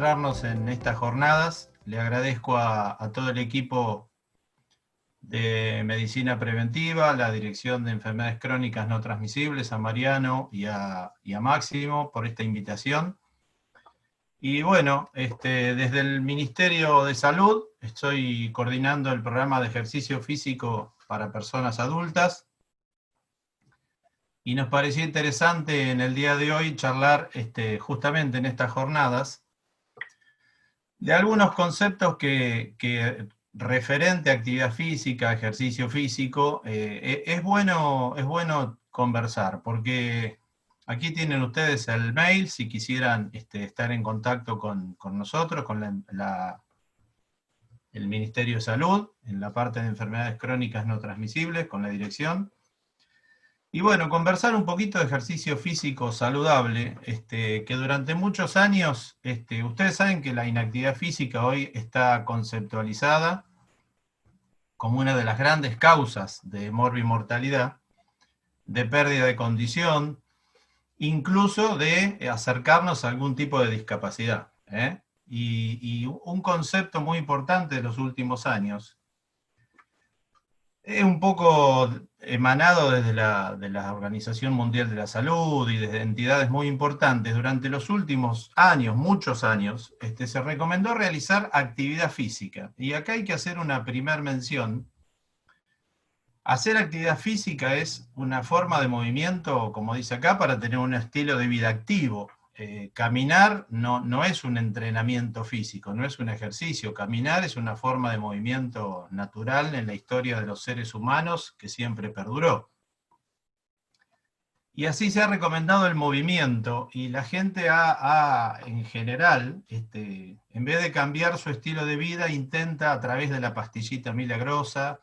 encontrarnos en estas jornadas. Le agradezco a todo el equipo de Medicina Preventiva, la Dirección de Enfermedades Crónicas No Transmisibles, a Mariano y a Máximo por esta invitación. Y bueno, desde el Ministerio de Salud estoy coordinando el programa de ejercicio físico para personas adultas. Y nos pareció interesante en el día de hoy charlar justamente en estas jornadas de algunos conceptos que referente a actividad física, ejercicio físico, es bueno conversar, porque aquí tienen ustedes el mail, si quisieran estar en contacto con nosotros, con el Ministerio de Salud, en la parte de enfermedades crónicas no transmisibles, con la dirección. Y bueno, conversar un poquito de ejercicio físico saludable, que durante muchos años, ustedes saben que la inactividad física hoy está conceptualizada como una de las grandes causas de morbimortalidad, de pérdida de condición, incluso de acercarnos a algún tipo de discapacidad. Y un concepto muy importante de los últimos años, es un poco emanado desde de la Organización Mundial de la Salud y desde entidades muy importantes. Durante los últimos años, muchos años, se recomendó realizar actividad física. Y acá hay que hacer una primer mención. Hacer actividad física es una forma de movimiento, como dice acá, para tener un estilo de vida activo. Caminar no es un entrenamiento físico, no es un ejercicio. Caminar es una forma de movimiento natural en la historia de los seres humanos que siempre perduró. Y así se ha recomendado el movimiento, y la gente en general, en vez de cambiar su estilo de vida, intenta a través de la pastillita milagrosa,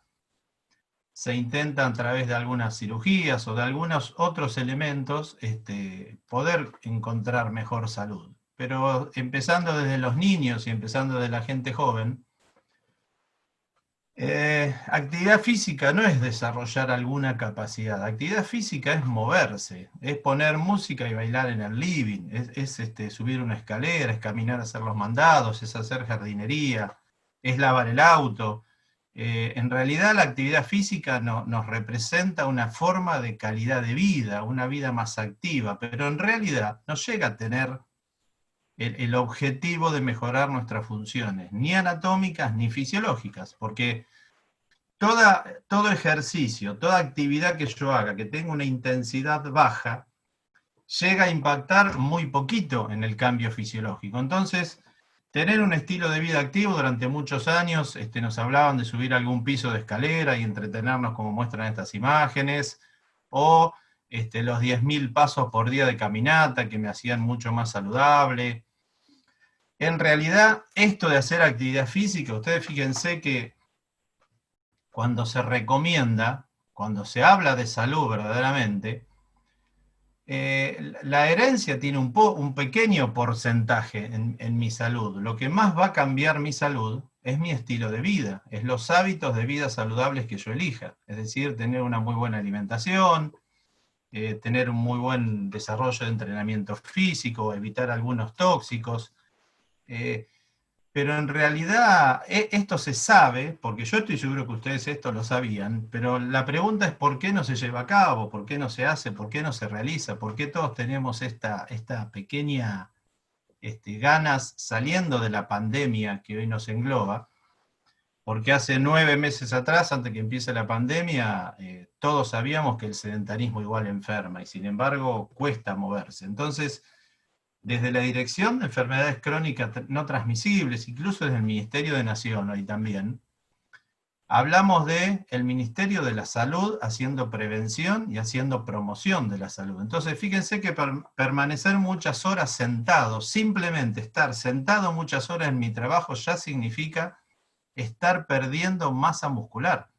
se intenta a través de algunas cirugías o de algunos otros elementos poder encontrar mejor salud. Pero empezando desde los niños y empezando de la gente joven, actividad física no es desarrollar alguna capacidad. Actividad física es moverse, es poner música y bailar en el living, es subir una escalera, es caminar a hacer los mandados, es hacer jardinería, es lavar el auto. En realidad la actividad física nos representa una forma de calidad de vida, una vida más activa, pero en realidad no llega a tener el objetivo de mejorar nuestras funciones, ni anatómicas ni fisiológicas, porque todo ejercicio, toda actividad que yo haga, que tenga una intensidad baja, llega a impactar muy poquito en el cambio fisiológico. Entonces, tener un estilo de vida activo durante muchos años, nos hablaban de subir algún piso de escalera y entretenernos como muestran estas imágenes, o los 10.000 pasos por día de caminata que me hacían mucho más saludable. En realidad, esto de hacer actividad física, ustedes fíjense que cuando se recomienda, cuando se habla de salud verdaderamente, la herencia tiene un pequeño porcentaje en mi salud. Lo que más va a cambiar mi salud es mi estilo de vida, es los hábitos de vida saludables que yo elija. Es decir, tener una muy buena alimentación, tener un muy buen desarrollo de entrenamiento físico, evitar algunos tóxicos. Pero en realidad esto se sabe, porque yo estoy seguro que ustedes esto lo sabían, pero la pregunta es por qué no se lleva a cabo, por qué no se hace, por qué no se realiza, por qué todos tenemos esta pequeña ganas saliendo de la pandemia que hoy nos engloba, porque hace 9 meses atrás, antes que empiece la pandemia, todos sabíamos que el sedentarismo igual enferma, y sin embargo cuesta moverse. Entonces, desde la Dirección de Enfermedades Crónicas No Transmisibles, incluso desde el Ministerio de Nación hoy también, hablamos de el Ministerio de la Salud haciendo prevención y haciendo promoción de la salud. Entonces fíjense que permanecer muchas horas sentado, simplemente estar sentado muchas horas en mi trabajo ya significa estar perdiendo masa muscular.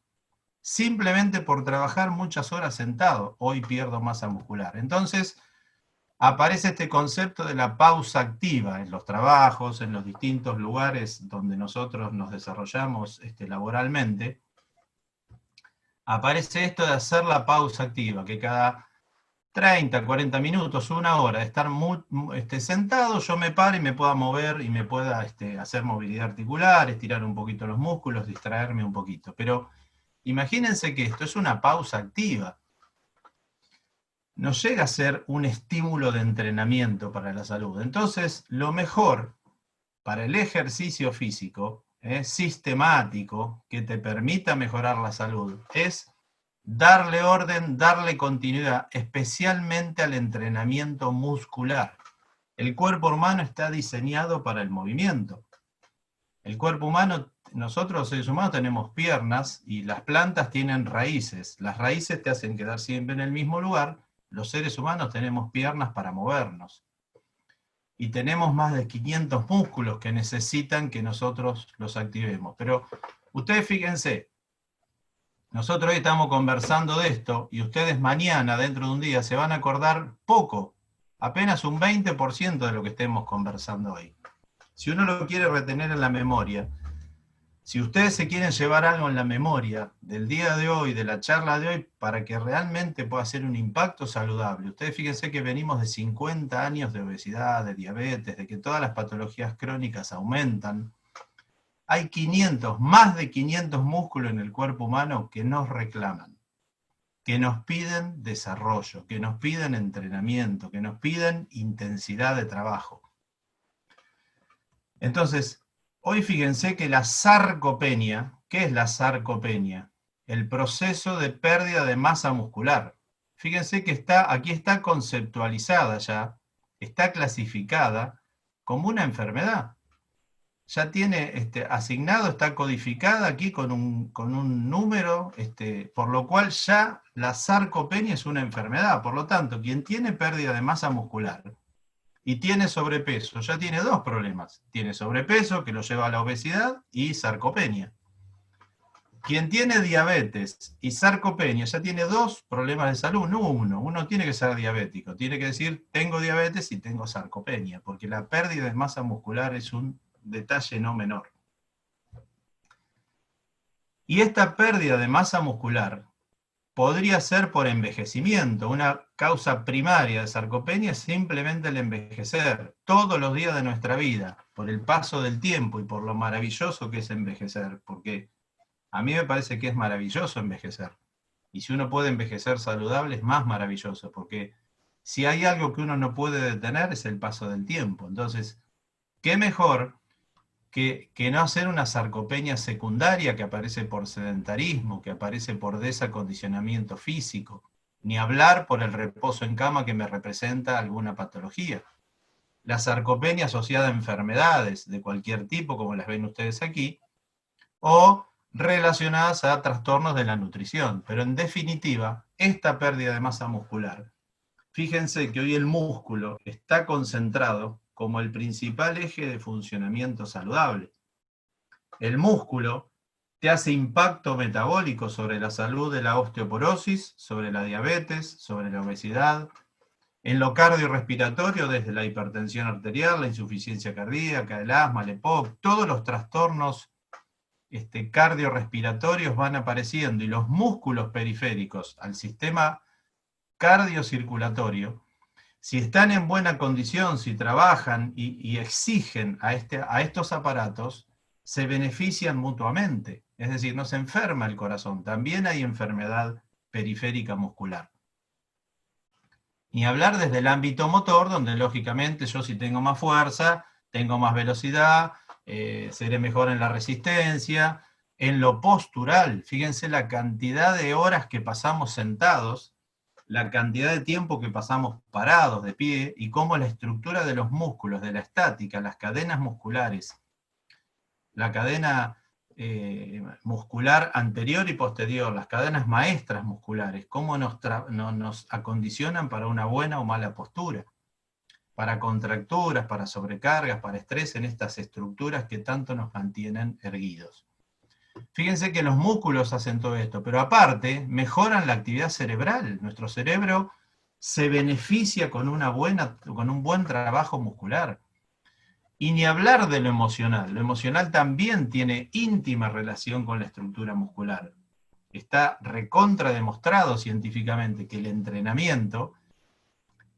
Simplemente por trabajar muchas horas sentado, hoy pierdo masa muscular. Entonces, aparece este concepto de la pausa activa en los trabajos, en los distintos lugares donde nosotros nos desarrollamos laboralmente. Aparece esto de hacer la pausa activa, que cada 30, 40 minutos, una hora de estar sentado, yo me paro y me pueda mover y me pueda hacer movilidad articular, estirar un poquito los músculos, distraerme un poquito. Pero imagínense que esto es una pausa activa. No llega a ser un estímulo de entrenamiento para la salud. Entonces, lo mejor para el ejercicio físico, sistemático, que te permita mejorar la salud, es darle orden, darle continuidad, especialmente al entrenamiento muscular. El cuerpo humano está diseñado para el movimiento. El cuerpo humano, nosotros los seres humanos tenemos piernas y las plantas tienen raíces. Las raíces te hacen quedar siempre en el mismo lugar. Los seres humanos tenemos piernas para movernos. Y tenemos más de 500 músculos que necesitan que nosotros los activemos. Pero ustedes fíjense, nosotros hoy estamos conversando de esto y ustedes mañana, dentro de un día, se van a acordar poco, apenas un 20% de lo que estemos conversando hoy. Si uno lo quiere retener en la memoria, si ustedes se quieren llevar algo en la memoria del día de hoy, de la charla de hoy, para que realmente pueda ser un impacto saludable, ustedes fíjense que venimos de 50 años de obesidad, de diabetes, de que todas las patologías crónicas aumentan. Hay 500, más de 500 músculos en el cuerpo humano que nos reclaman, que nos piden desarrollo, que nos piden entrenamiento, que nos piden intensidad de trabajo. Entonces, hoy fíjense que la sarcopenia, ¿qué es la sarcopenia? El proceso de pérdida de masa muscular. Fíjense que aquí está conceptualizada ya, está clasificada como una enfermedad. Ya tiene asignado, está codificada aquí con un número, por lo cual ya la sarcopenia es una enfermedad. Por lo tanto, quien tiene pérdida de masa muscular y tiene sobrepeso, ya tiene dos problemas. Tiene sobrepeso, que lo lleva a la obesidad, y sarcopenia. Quien tiene diabetes y sarcopenia ya tiene dos problemas de salud, no uno. Uno tiene que ser diabético, tiene que decir, tengo diabetes y tengo sarcopenia, porque la pérdida de masa muscular es un detalle no menor. Y esta pérdida de masa muscular podría ser por envejecimiento. Una causa primaria de sarcopenia es simplemente el envejecer todos los días de nuestra vida, por el paso del tiempo y por lo maravilloso que es envejecer, porque a mí me parece que es maravilloso envejecer. Y si uno puede envejecer saludable es más maravilloso, porque si hay algo que uno no puede detener es el paso del tiempo. Entonces, ¿qué mejor que no hacer una sarcopenia secundaria que aparece por sedentarismo, que aparece por desacondicionamiento físico, ni hablar por el reposo en cama que me representa alguna patología? La sarcopenia asociada a enfermedades de cualquier tipo, como las ven ustedes aquí, o relacionadas a trastornos de la nutrición. Pero en definitiva, esta pérdida de masa muscular, fíjense que hoy el músculo está concentrado como el principal eje de funcionamiento saludable. El músculo te hace impacto metabólico sobre la salud de la osteoporosis, sobre la diabetes, sobre la obesidad, en lo cardiorrespiratorio desde la hipertensión arterial, la insuficiencia cardíaca, el asma, el EPOC, todos los trastornos cardiorrespiratorios van apareciendo y los músculos periféricos al sistema cardiocirculatorio, si están en buena condición, si trabajan y exigen a estos aparatos, se benefician mutuamente. Es decir, no se enferma el corazón, también hay enfermedad periférica muscular. Ni hablar desde el ámbito motor, donde lógicamente yo si tengo más fuerza, tengo más velocidad, seré mejor en la resistencia. En lo postural, fíjense la cantidad de horas que pasamos sentados, la cantidad de tiempo que pasamos parados de pie y cómo la estructura de los músculos, de la estática, las cadenas musculares, la cadena muscular anterior y posterior, las cadenas maestras musculares, cómo nos acondicionan para una buena o mala postura, para contracturas, para sobrecargas, para estrés en estas estructuras que tanto nos mantienen erguidos. Fíjense que los músculos hacen todo esto, pero aparte mejoran la actividad cerebral. Nuestro cerebro se beneficia con un buen trabajo muscular. Y ni hablar de lo emocional. Lo emocional también tiene íntima relación con la estructura muscular. Está recontra demostrado científicamente que el entrenamiento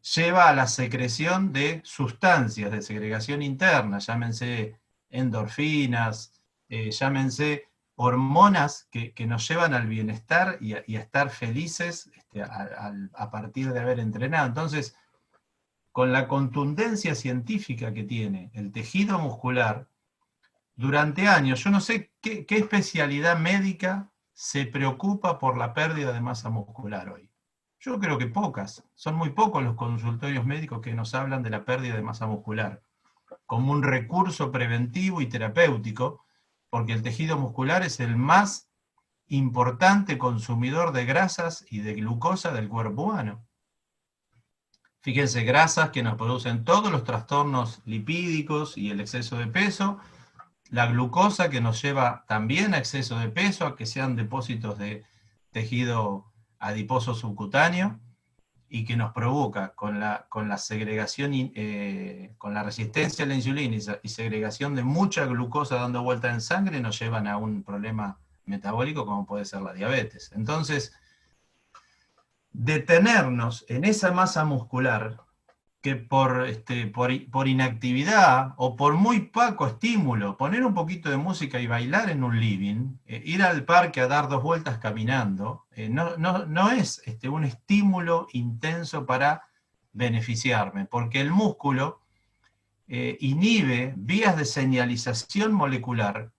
lleva a la secreción de sustancias de segregación interna, llámense endorfinas, llámense hormonas que nos llevan al bienestar y a estar felices a partir de haber entrenado. Entonces, con la contundencia científica que tiene el tejido muscular, durante años, yo no sé qué especialidad médica se preocupa por la pérdida de masa muscular hoy. Yo creo que pocas. Son muy pocos los consultorios médicos que nos hablan de la pérdida de masa muscular como un recurso preventivo y terapéutico, porque el tejido muscular es el más importante consumidor de grasas y de glucosa del cuerpo humano. Fíjense, grasas que nos producen todos los trastornos lipídicos y el exceso de peso, la glucosa que nos lleva también a exceso de peso, a que sean depósitos de tejido adiposo subcutáneo, y que nos provoca con la segregación, con la resistencia a la insulina y segregación de mucha glucosa dando vuelta en sangre, nos llevan a un problema metabólico como puede ser la diabetes. Entonces, detenernos en esa masa muscular que por inactividad o por muy poco estímulo, poner un poquito de música y bailar en un living, ir al parque a dar 2 vueltas caminando, no es un estímulo intenso para beneficiarme, porque el músculo inhibe vías de señalización molecular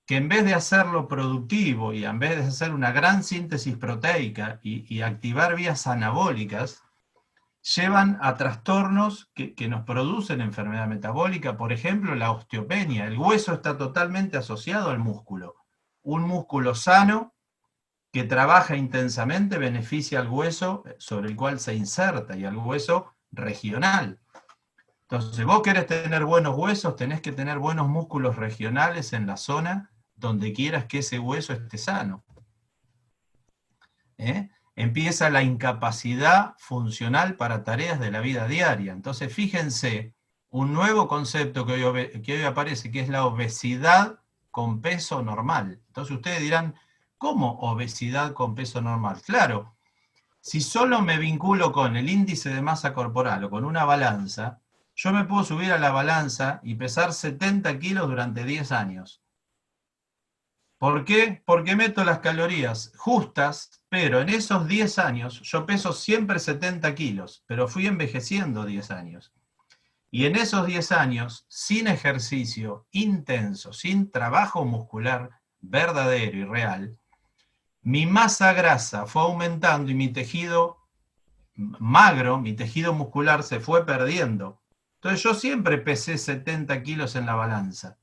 que en vez de hacerlo productivo y en vez de hacer una gran síntesis proteica y activar vías anabólicas, llevan a trastornos que nos producen enfermedad metabólica, por ejemplo, la osteopenia. El hueso está totalmente asociado al músculo. Un músculo sano que trabaja intensamente beneficia al hueso sobre el cual se inserta y al hueso regional. Entonces, vos querés tener buenos huesos, tenés que tener buenos músculos regionales en la zona donde quieras que ese hueso esté sano. Empieza la incapacidad funcional para tareas de la vida diaria. Entonces, fíjense, un nuevo concepto que hoy aparece, que es la obesidad con peso normal. Entonces ustedes dirán, ¿cómo obesidad con peso normal? Claro, si solo me vinculo con el índice de masa corporal o con una balanza, yo me puedo subir a la balanza y pesar 70 kilos durante 10 años. ¿Por qué? Porque meto las calorías justas, pero en esos 10 años yo peso siempre 70 kilos, pero fui envejeciendo 10 años. Y en esos 10 años, sin ejercicio intenso, sin trabajo muscular verdadero y real, mi masa grasa fue aumentando y mi tejido magro, mi tejido muscular se fue perdiendo. Entonces yo siempre pesé 70 kilos en la balanza,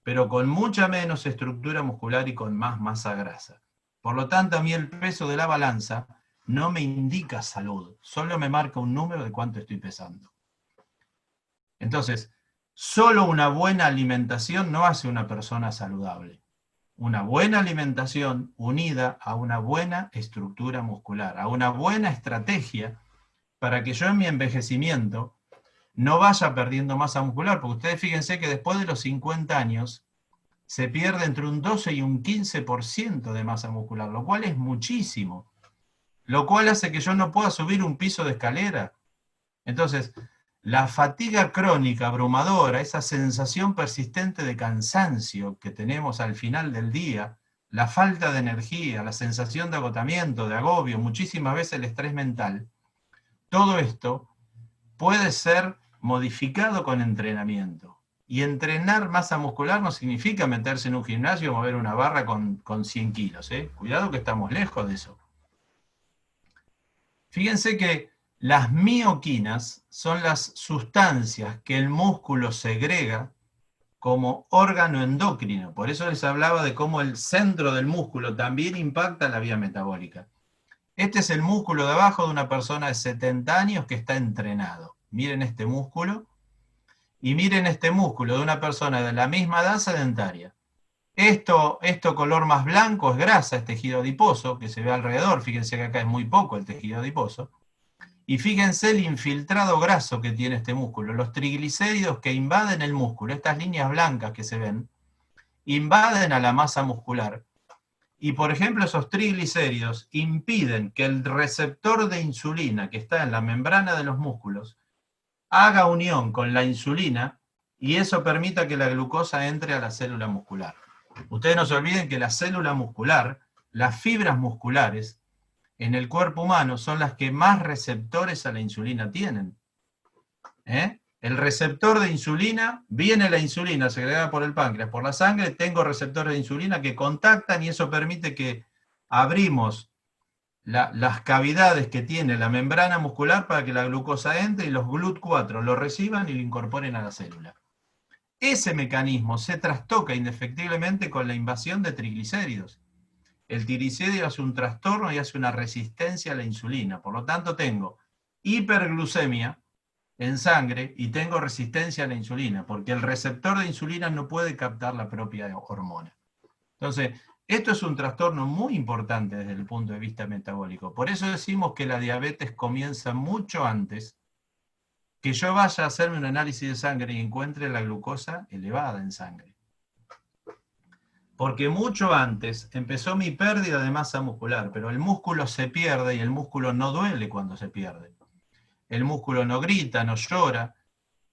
pero con mucha menos estructura muscular y con más masa grasa. Por lo tanto, a mí el peso de la balanza no me indica salud, solo me marca un número de cuánto estoy pesando. Entonces, solo una buena alimentación no hace una persona saludable. Una buena alimentación unida a una buena estructura muscular, a una buena estrategia para que yo en mi envejecimiento no vaya perdiendo masa muscular, porque ustedes fíjense que después de los 50 años se pierde entre un 12 y un 15% de masa muscular, lo cual es muchísimo, lo cual hace que yo no pueda subir un piso de escalera. Entonces, la fatiga crónica abrumadora, esa sensación persistente de cansancio que tenemos al final del día, la falta de energía, la sensación de agotamiento, de agobio, muchísimas veces el estrés mental, todo esto puede ser modificado con entrenamiento. Y entrenar masa muscular no significa meterse en un gimnasio y mover una barra con 100 kilos. Cuidado que estamos lejos de eso. Fíjense que las mioquinas son las sustancias que el músculo segrega como órgano endocrino. Por eso les hablaba de cómo el centro del músculo también impacta la vía metabólica. Este es el músculo de abajo de una persona de 70 años que está entrenado. Miren este músculo y miren este músculo de una persona de la misma edad sedentaria. Esto color más blanco es grasa, es tejido adiposo, que se ve alrededor. Fíjense que acá es muy poco el tejido adiposo. Y fíjense el infiltrado graso que tiene este músculo, los triglicéridos que invaden el músculo, estas líneas blancas que se ven, invaden a la masa muscular Y por ejemplo, esos triglicéridos impiden que el receptor de insulina que está en la membrana de los músculos haga unión con la insulina y eso permita que la glucosa entre a la célula muscular. Ustedes no se olviden que la célula muscular, las fibras musculares en el cuerpo humano son las que más receptores a la insulina tienen. El receptor de insulina, viene la insulina segregada por el páncreas, por la sangre, tengo receptores de insulina que contactan y eso permite que abrimos las cavidades que tiene la membrana muscular para que la glucosa entre y los GLUT4 lo reciban y lo incorporen a la célula. Ese mecanismo se trastoca indefectiblemente con la invasión de triglicéridos. El triglicérido hace un trastorno y hace una resistencia a la insulina. Por lo tanto, tengo hiperglucemia en sangre y tengo resistencia a la insulina, porque el receptor de insulina no puede captar la propia hormona. Entonces, esto es un trastorno muy importante desde el punto de vista metabólico. Por eso decimos que la diabetes comienza mucho antes que yo vaya a hacerme un análisis de sangre y encuentre la glucosa elevada en sangre. Porque mucho antes empezó mi pérdida de masa muscular, pero el músculo se pierde y el músculo no duele cuando se pierde. El músculo no grita, no llora,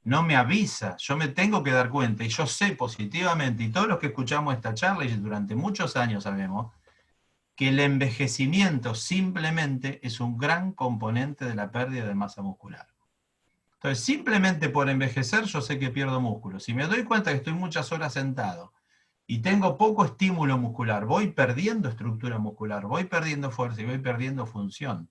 no me avisa, yo me tengo que dar cuenta y yo sé positivamente, y todos los que escuchamos esta charla y durante muchos años sabemos, que el envejecimiento simplemente es un gran componente de la pérdida de masa muscular. Entonces, simplemente por envejecer yo sé que pierdo músculo. Si me doy cuenta que estoy muchas horas sentado y tengo poco estímulo muscular, voy perdiendo estructura muscular, voy perdiendo fuerza y voy perdiendo función.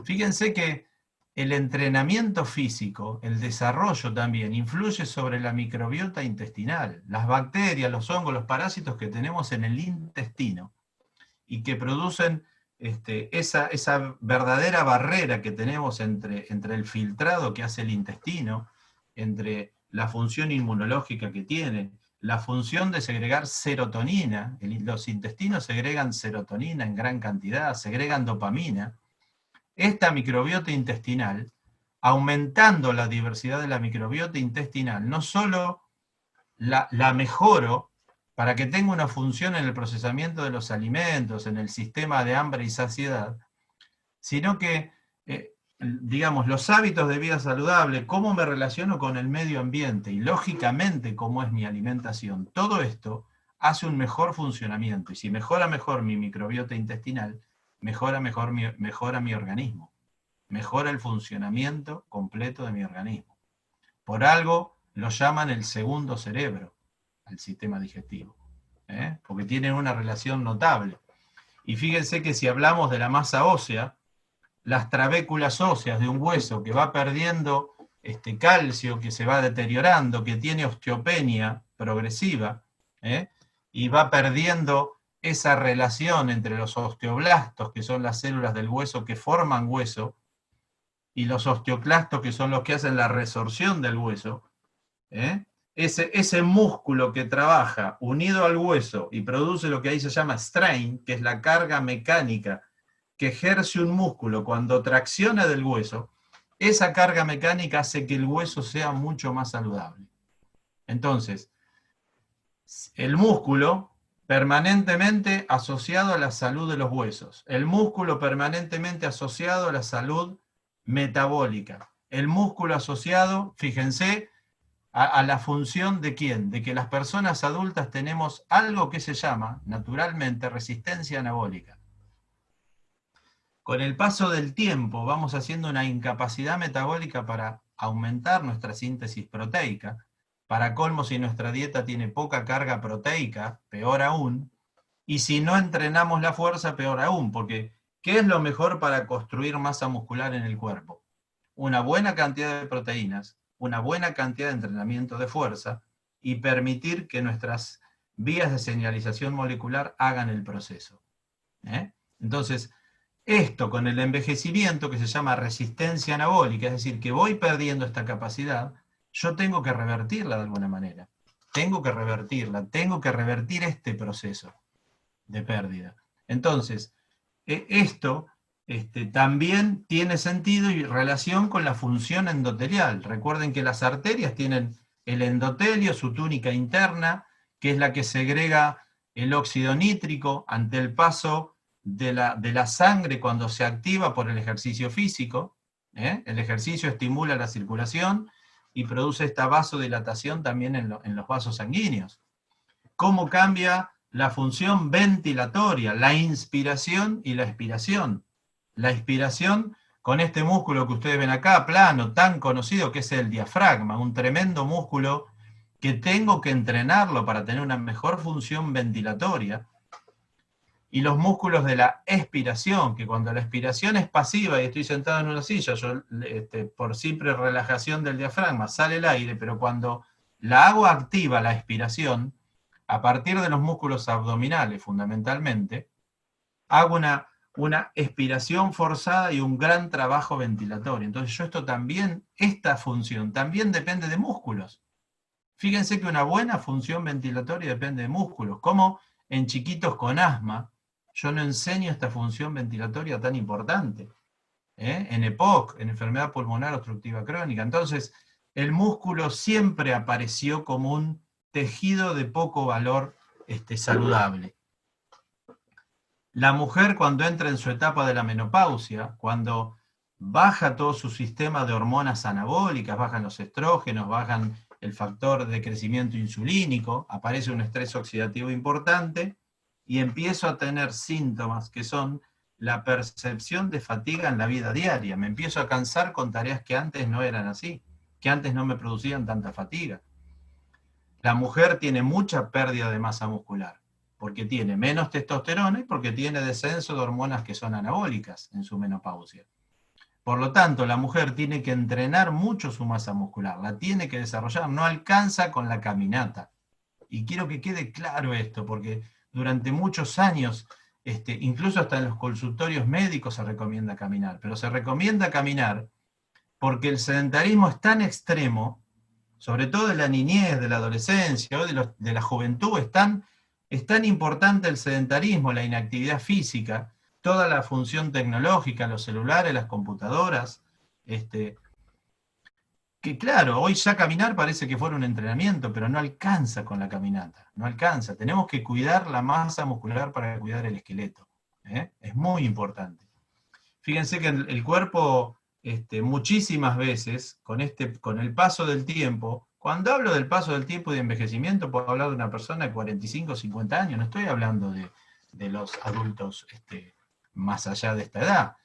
Fíjense que el entrenamiento físico, el desarrollo también, influye sobre la microbiota intestinal, las bacterias, los hongos, los parásitos que tenemos en el intestino y que producen esa verdadera barrera que tenemos entre el filtrado que hace el intestino, entre la función inmunológica que tiene, la función de segregar serotonina. Los intestinos segregan serotonina en gran cantidad, segregan dopamina. Esta microbiota intestinal, aumentando la diversidad de la microbiota intestinal, no solo la mejoro para que tenga una función en el procesamiento de los alimentos, en el sistema de hambre y saciedad, sino que, digamos, los hábitos de vida saludable, cómo me relaciono con el medio ambiente y lógicamente cómo es mi alimentación, todo esto hace un mejor funcionamiento. Y si mejora mejor mi microbiota intestinal, mejora mi organismo, mejora el funcionamiento completo de mi organismo. Por algo lo llaman el segundo cerebro al sistema digestivo, porque tienen una relación notable. Y fíjense que si hablamos de la masa ósea, las trabéculas óseas de un hueso que va perdiendo calcio, que se va deteriorando, que tiene osteopenia progresiva, y va perdiendo esa relación entre los osteoblastos, que son las células del hueso que forman hueso, y los osteoclastos, que son los que hacen la resorción del hueso, ese músculo que trabaja unido al hueso y produce lo que ahí se llama strain, que es la carga mecánica que ejerce un músculo cuando tracciona del hueso, esa carga mecánica hace que el hueso sea mucho más saludable. Entonces, el músculo permanentemente asociado a la salud de los huesos, el músculo permanentemente asociado a la salud metabólica, el músculo asociado, fíjense, a la función de ¿quién? De que las personas adultas tenemos algo que se llama, naturalmente, resistencia anabólica. Con el paso del tiempo vamos haciendo una incapacidad metabólica para aumentar nuestra síntesis proteica. Para colmo, si nuestra dieta tiene poca carga proteica, peor aún. Y si no entrenamos la fuerza, peor aún, porque ¿qué es lo mejor para construir masa muscular en el cuerpo? Una buena cantidad de proteínas, una buena cantidad de entrenamiento de fuerza y permitir que nuestras vías de señalización molecular hagan el proceso. Entonces, esto con el envejecimiento, que se llama resistencia anabólica, es decir, que voy perdiendo esta capacidad, yo tengo que revertirla de alguna manera. Tengo que revertirla, tengo que revertir este proceso de pérdida. Entonces, esto también tiene sentido y relación con la función endotelial. Recuerden que las arterias tienen el endotelio, su túnica interna, que es la que segrega el óxido nítrico ante el paso de la sangre cuando se activa por el ejercicio físico. El ejercicio estimula la circulación y produce esta vasodilatación también en los vasos sanguíneos. ¿Cómo cambia la función ventilatoria, la inspiración y la expiración? La inspiración con este músculo que ustedes ven acá, plano, tan conocido, que es el diafragma, un tremendo músculo que tengo que entrenarlo para tener una mejor función ventilatoria. Y los músculos de la expiración, que cuando la expiración es pasiva y estoy sentado en una silla, yo, por simple relajación del diafragma sale el aire, pero cuando la hago activa, la expiración, a partir de los músculos abdominales fundamentalmente, hago una expiración forzada y un gran trabajo ventilatorio. Entonces yo esta función también depende de músculos. Fíjense que una buena función ventilatoria depende de músculos. Como en chiquitos con asma, yo no enseño esta función ventilatoria tan importante. En EPOC, en enfermedad pulmonar obstructiva crónica. Entonces, el músculo siempre apareció como un tejido de poco valor saludable. La mujer, cuando entra en su etapa de la menopausia, cuando baja todo su sistema de hormonas anabólicas, bajan los estrógenos, bajan el factor de crecimiento insulínico, aparece un estrés oxidativo importante y empiezo a tener síntomas que son la percepción de fatiga en la vida diaria. Me empiezo a cansar con tareas que antes no eran así, que antes no me producían tanta fatiga. La mujer tiene mucha pérdida de masa muscular, porque tiene menos testosterona y porque tiene descenso de hormonas que son anabólicas en su menopausia. Por lo tanto, la mujer tiene que entrenar mucho su masa muscular, la tiene que desarrollar, no alcanza con la caminata. Y quiero que quede claro esto, porque durante muchos años, incluso hasta en los consultorios médicos se recomienda caminar, pero se recomienda caminar porque el sedentarismo es tan extremo, sobre todo de la niñez, de la adolescencia o de la juventud, es tan importante el sedentarismo, la inactividad física, toda la función tecnológica, los celulares, las computadoras, que claro, hoy ya caminar parece que fuera un entrenamiento, pero no alcanza con la caminata, no alcanza. Tenemos que cuidar la masa muscular para cuidar el esqueleto. Es muy importante. Fíjense que el cuerpo, muchísimas veces, con el paso del tiempo, cuando hablo del paso del tiempo y de envejecimiento, puedo hablar de una persona de 45 o 50 años, no estoy hablando de los adultos más allá de esta edad.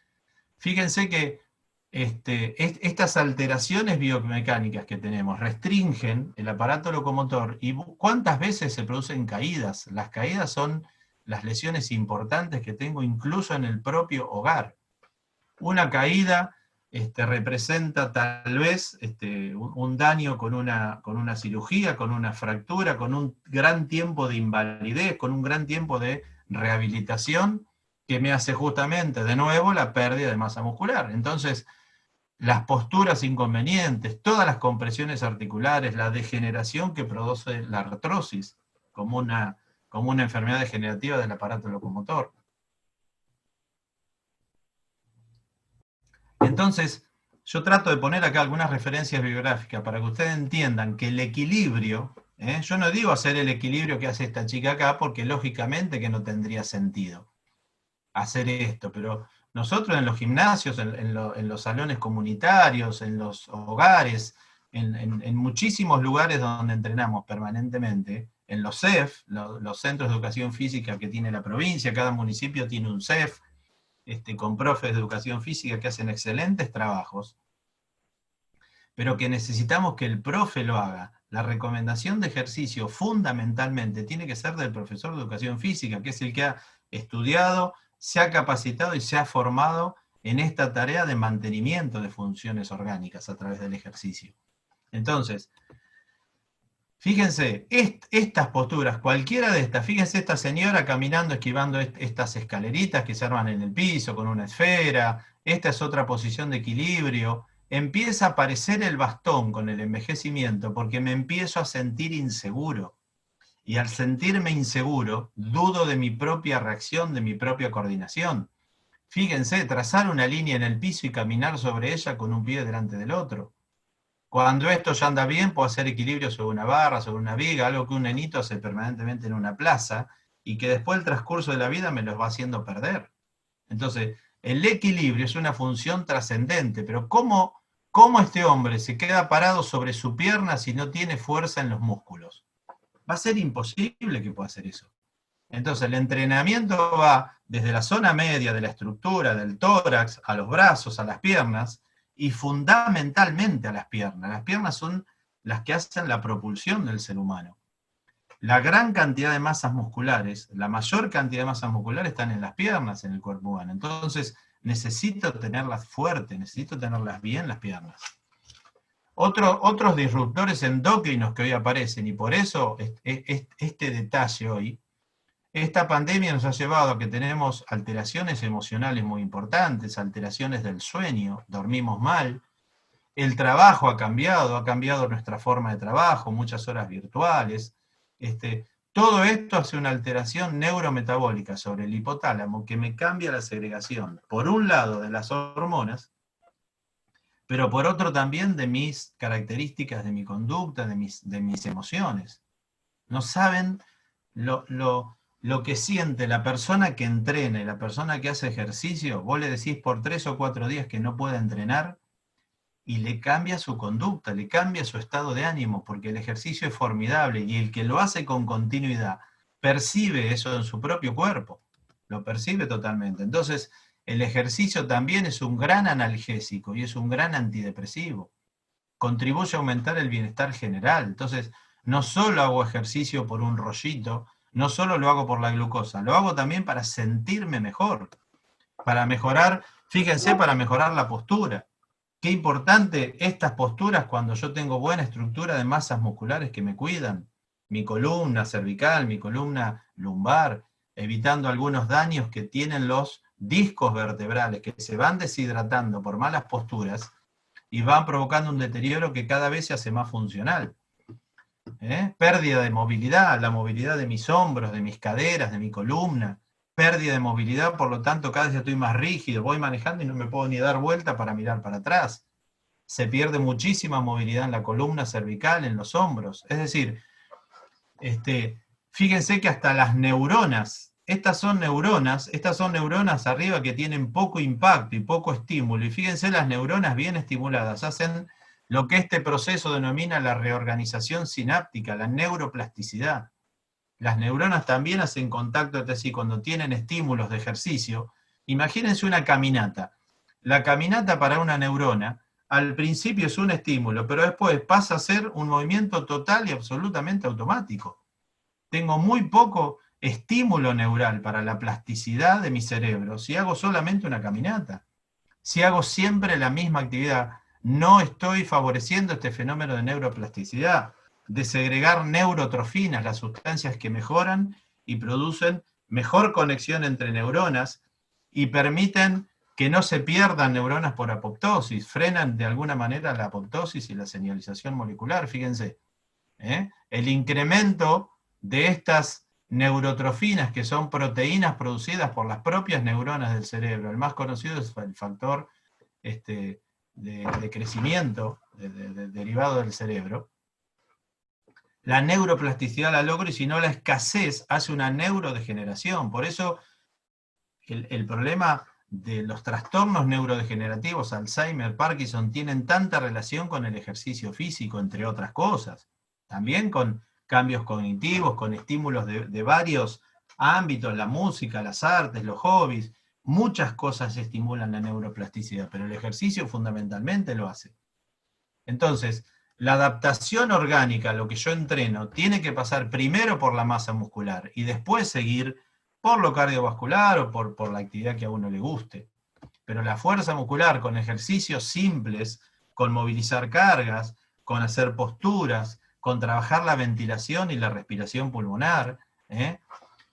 Fíjense que estas alteraciones biomecánicas que tenemos restringen el aparato locomotor y ¿cuántas veces se producen caídas? Las caídas son las lesiones importantes que tengo incluso en el propio hogar. Una caída representa tal vez un daño con una cirugía, con una fractura, con un gran tiempo de invalidez, con un gran tiempo de rehabilitación que me hace justamente de nuevo la pérdida de masa muscular. Entonces, las posturas inconvenientes, todas las compresiones articulares, la degeneración que produce la artrosis, como una enfermedad degenerativa del aparato locomotor. Entonces, yo trato de poner acá algunas referencias bibliográficas para que ustedes entiendan que el equilibrio, yo no digo hacer el equilibrio que hace esta chica acá, porque lógicamente que no tendría sentido hacer esto, pero nosotros en los gimnasios, en los salones comunitarios, en los hogares, en muchísimos lugares donde entrenamos permanentemente, en los CEF, los centros de educación física que tiene la provincia, cada municipio tiene un CEF, con profes de educación física que hacen excelentes trabajos, pero que necesitamos que el profe lo haga. La recomendación de ejercicio fundamentalmente tiene que ser del profesor de educación física, que es el que ha estudiado, se ha capacitado y se ha formado en esta tarea de mantenimiento de funciones orgánicas a través del ejercicio. Entonces, fíjense, estas posturas, cualquiera de estas, fíjense esta señora caminando, esquivando estas escaleritas que se arman en el piso con una esfera, esta es otra posición de equilibrio, empieza a aparecer el bastón con el envejecimiento porque me empiezo a sentir inseguro. Y al sentirme inseguro, dudo de mi propia reacción, de mi propia coordinación. Fíjense, trazar una línea en el piso y caminar sobre ella con un pie delante del otro. Cuando esto ya anda bien, puedo hacer equilibrio sobre una barra, sobre una viga, algo que un nenito hace permanentemente en una plaza, y que después el transcurso de la vida me los va haciendo perder. Entonces, el equilibrio es una función trascendente, pero ¿cómo este hombre se queda parado sobre su pierna si no tiene fuerza en los músculos? Va a ser imposible que pueda hacer eso. Entonces, el entrenamiento va desde la zona media de la estructura, del tórax, a los brazos, a las piernas, y fundamentalmente a las piernas. Las piernas son las que hacen la propulsión del ser humano. La gran cantidad de masas musculares, la mayor cantidad de masas musculares están en las piernas, en el cuerpo humano. Entonces, necesito tenerlas fuertes, necesito tenerlas bien las piernas. Otros disruptores endocrinos que hoy aparecen, y por eso este detalle hoy, esta pandemia nos ha llevado a que tenemos alteraciones emocionales muy importantes, alteraciones del sueño, dormimos mal, el trabajo ha cambiado nuestra forma de trabajo, muchas horas virtuales. Todo esto hace una alteración neurometabólica sobre el hipotálamo que me cambia la segregación, por un lado de las hormonas, pero por otro también de mis características, de mi conducta, de mis emociones. No saben lo que siente la persona que entrena y la persona que hace ejercicio. Vos le decís por 3 o 4 días que no puede entrenar y le cambia su conducta, le cambia su estado de ánimo, porque el ejercicio es formidable y el que lo hace con continuidad percibe eso en su propio cuerpo, lo percibe totalmente. Entonces, el ejercicio también es un gran analgésico y es un gran antidepresivo. Contribuye a aumentar el bienestar general. Entonces, no solo hago ejercicio por un rollito, no solo lo hago por la glucosa, lo hago también para sentirme mejor, para mejorar, fíjense, para mejorar la postura. Qué importante estas posturas cuando yo tengo buena estructura de masas musculares que me cuidan. Mi columna cervical, mi columna lumbar, evitando algunos daños que tienen los discos vertebrales, que se van deshidratando por malas posturas y van provocando un deterioro que cada vez se hace más funcional. Pérdida de movilidad, la movilidad de mis hombros, de mis caderas, de mi columna, pérdida de movilidad, por lo tanto cada vez estoy más rígido, voy manejando y no me puedo ni dar vuelta para mirar para atrás. Se pierde muchísima movilidad en la columna cervical, en los hombros. Es decir, fíjense que hasta las neuronas, estas son neuronas arriba que tienen poco impacto y poco estímulo, y fíjense, las neuronas bien estimuladas hacen lo que este proceso denomina la reorganización sináptica, la neuroplasticidad. Las neuronas también hacen contacto entre sí cuando tienen estímulos de ejercicio. Imagínense una caminata. La caminata para una neurona, al principio es un estímulo, pero después pasa a ser un movimiento total y absolutamente automático. Tengo muy poco estímulo neural para la plasticidad de mi cerebro si hago solamente una caminata. Si hago siempre la misma actividad, no estoy favoreciendo este fenómeno de neuroplasticidad, de segregar neurotrofinas, las sustancias que mejoran y producen mejor conexión entre neuronas y permiten que no se pierdan neuronas por apoptosis, frenan de alguna manera la apoptosis y la señalización molecular, fíjense. El incremento de estas neurotrofinas, que son proteínas producidas por las propias neuronas del cerebro, el más conocido es el factor de crecimiento derivado del cerebro. La neuroplasticidad la logro y si no la escasez hace una neurodegeneración. Por eso el problema de los trastornos neurodegenerativos, Alzheimer, Parkinson, tienen tanta relación con el ejercicio físico, entre otras cosas. También con cambios cognitivos, con estímulos de varios ámbitos, la música, las artes, los hobbies. Muchas cosas estimulan la neuroplasticidad, pero el ejercicio fundamentalmente lo hace. Entonces, la adaptación orgánica a lo que yo entreno tiene que pasar primero por la masa muscular y después seguir por lo cardiovascular o por la actividad que a uno le guste. Pero la fuerza muscular con ejercicios simples, con movilizar cargas, con hacer posturas, con trabajar la ventilación y la respiración pulmonar.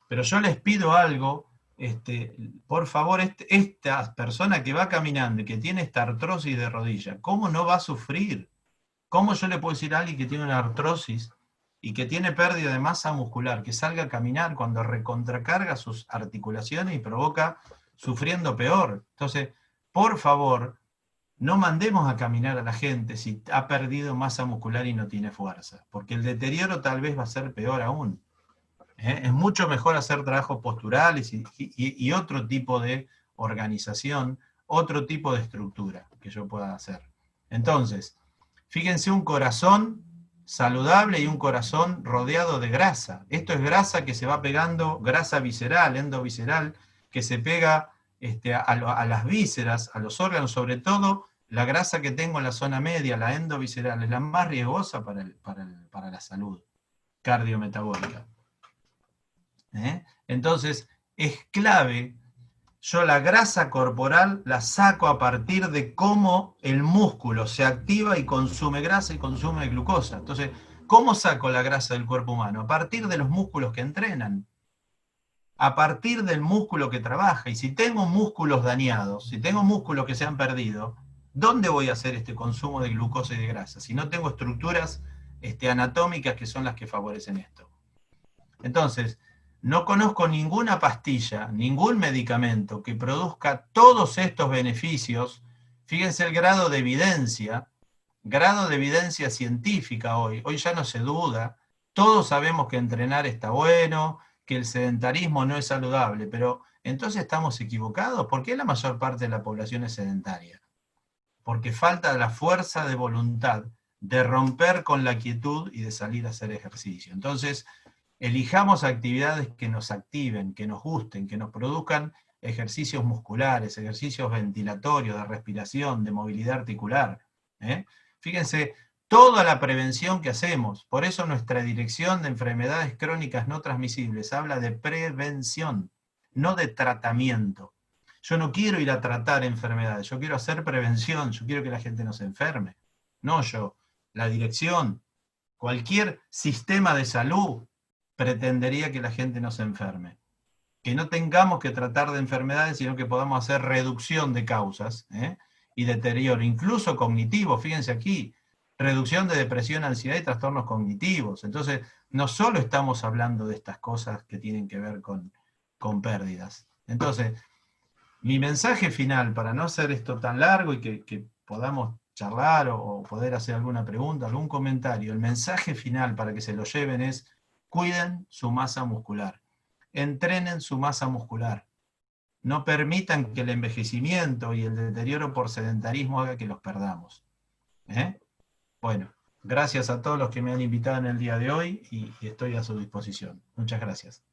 Pero yo les pido algo, por favor, esta persona que va caminando y que tiene esta artrosis de rodilla, ¿cómo no va a sufrir? ¿Cómo yo le puedo decir a alguien que tiene una artrosis y que tiene pérdida de masa muscular, que salga a caminar cuando recontracarga sus articulaciones y provoca sufriendo peor? Entonces, por favor, no mandemos a caminar a la gente si ha perdido masa muscular y no tiene fuerza, porque el deterioro tal vez va a ser peor aún. Es mucho mejor hacer trabajos posturales y otro tipo de organización, otro tipo de estructura que yo pueda hacer. Entonces, fíjense un corazón saludable y un corazón rodeado de grasa. Esto es grasa que se va pegando, grasa visceral, endovisceral, que se pega a las vísceras, a los órganos, sobre todo la grasa que tengo en la zona media, la endovisceral, es la más riesgosa para la salud cardiometabólica. Entonces, es clave, yo la grasa corporal la saco a partir de cómo el músculo se activa y consume grasa y consume glucosa. Entonces, ¿cómo saco la grasa del cuerpo humano? A partir de los músculos que entrenan, a partir del músculo que trabaja. Y si tengo músculos dañados, si tengo músculos que se han perdido, ¿dónde voy a hacer este consumo de glucosa y de grasa? Si no tengo estructuras anatómicas que son las que favorecen esto. Entonces, no conozco ninguna pastilla, ningún medicamento que produzca todos estos beneficios. Fíjense el grado de evidencia científica hoy. Hoy ya no se duda. Todos sabemos que entrenar está bueno, que el sedentarismo no es saludable, pero entonces estamos equivocados. ¿Por qué la mayor parte de la población es sedentaria? Porque falta la fuerza de voluntad de romper con la quietud y de salir a hacer ejercicio. Entonces, elijamos actividades que nos activen, que nos gusten, que nos produzcan ejercicios musculares, ejercicios ventilatorios, de respiración, de movilidad articular. Fíjense, toda la prevención que hacemos, por eso nuestra dirección de enfermedades crónicas no transmisibles habla de prevención, no de tratamiento. Yo no quiero ir a tratar enfermedades, yo quiero hacer prevención, yo quiero que la gente no se enferme. No yo, la dirección, cualquier sistema de salud pretendería que la gente no se enferme. Que no tengamos que tratar de enfermedades, sino que podamos hacer reducción de causas y deterioro, incluso cognitivo. Fíjense aquí, reducción de depresión, ansiedad y trastornos cognitivos. Entonces, no solo estamos hablando de estas cosas que tienen que ver con pérdidas. Entonces, mi mensaje final, para no hacer esto tan largo y que podamos charlar o poder hacer alguna pregunta, algún comentario, el mensaje final para que se lo lleven es: cuiden su masa muscular, entrenen su masa muscular, no permitan que el envejecimiento y el deterioro por sedentarismo haga que los perdamos. Bueno, gracias a todos los que me han invitado en el día de hoy y estoy a su disposición. Muchas gracias.